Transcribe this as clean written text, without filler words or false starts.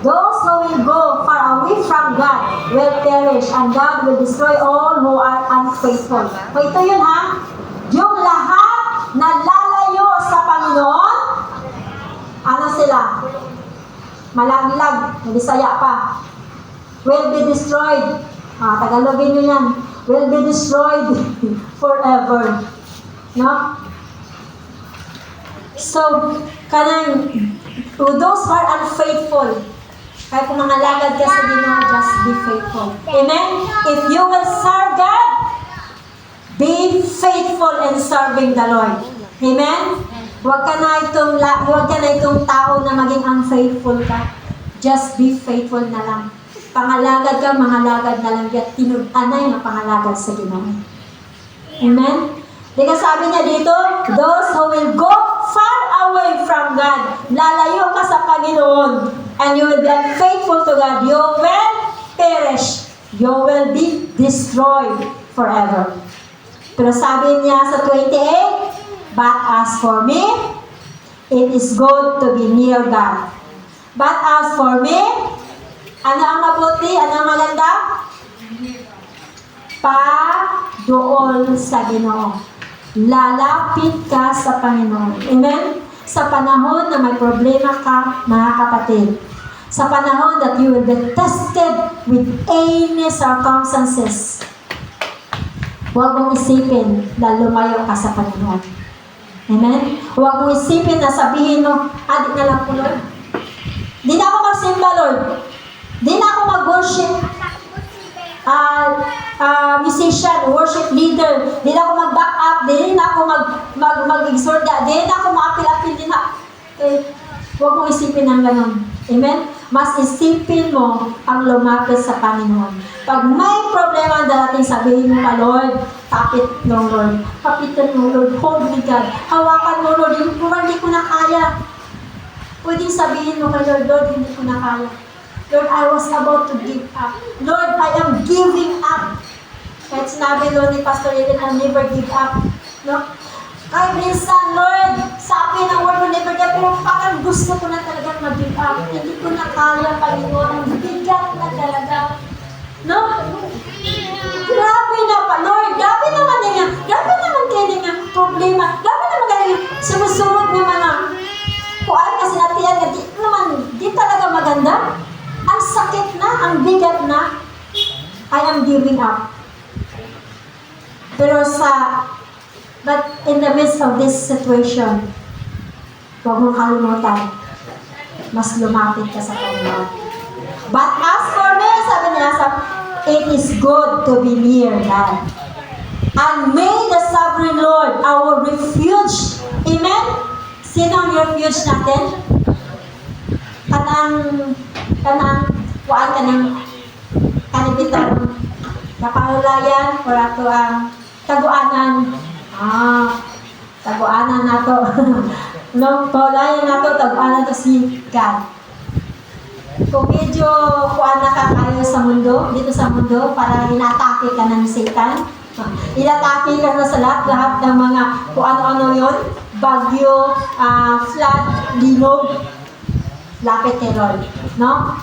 Those who will go far away from God will perish, and God will destroy all who are unfaithful. So ito yun ha, yung lahat na lalayo sa Panginoon, ano sila? Malaglag, Bisaya pa. Will be destroyed. Tagalogin nyo yan. Will be destroyed forever. No? So, to those who are unfaithful, kahit kung mga lagad ka sa Ginoo, just be faithful. Amen? If you will serve God, be faithful in serving the Lord. Amen? Huwag ka na itong tao na maging unfaithful ka. Just be faithful na lang. Pangalagad ka, mga lagad na lang. At tinug-anay na pangalagad sa Ginoo. Amen? Di ka sabi niya dito, those who will go far away from God, lalayo ka sa Panginoon, and you will be unfaithful to God, you will perish. You will be destroyed forever. Pero sabi niya sa 28, but as for me, it is good to be near God. But as for me, ano ang mabuti? Ano ang maganda? Pa-doon sa Ginoo. Lalapit ka sa Panginoon. Amen? Sa panahon na may problema ka, mga kapatid. Sa panahon that you will be tested with any circumstances. Huwag mong isipin na lumayo ka sa Panginoon. Amen? Huwag mong isipin na sabihin mo, adik na lang po, Lord. Di na ako magsimba, Lord. Di na ako mag-worship. Musician, worship leader. Di na ako mag-back up. Di na ako mag-exhort. Di na ako ma-apil-apil. Di na. Huwag mong isipin ng ganon. Amen? Mas isipin mo ang lumapit sa Panginoon. Pag may problema ang darating, sabihin mo pa, Lord, kapit mo, Lord. Kapitan mo, Lord. Hold me, God. Hawakan mo, Lord. Hindi ko na kaya. Pwedeng sabihin mo kay Lord, Lord, hindi ko na kaya. Lord, I was about to give up. Lord, I am giving up. Kahit sinabi, Lord, ni Pastor Eden, I'll never give up. No? Kahit minsan, Lord, sabi ng word, never give up, pero parang gusto ko na talagang mag-give up. Hindi ko na kaya, Panginoon. Ang bigat na talaga. No? Grabe na pa, Lord. Grabe naman niya. Grabe naman kayo niya problema. Grabe naman kayo sumusunod naman na kuhaan kasi natiyan na di talaga maganda. Ang sakit na, ang bigat na. I am giving up. Pero but in the midst of this situation, huwag mong kalimutan, mas lumapit ka sa Panginoon. But as for me, sabi niya, it is good to be near God. And may the sovereign Lord, our refuge, amen? Sino ang refuge natin? Kuhaan ka ng kanibitang kapahulayan, or ato ang taguanan. Taguanan na to. No, pahulayan na to, taguanan to si God. Kung medyo kuhaan na ka kayo sa mundo, dito sa mundo, para inatake ka ng Satan, inatake ka na sa lahat ng mga kung ano-ano yun, bagyo, flood, linog, lapit terror. No?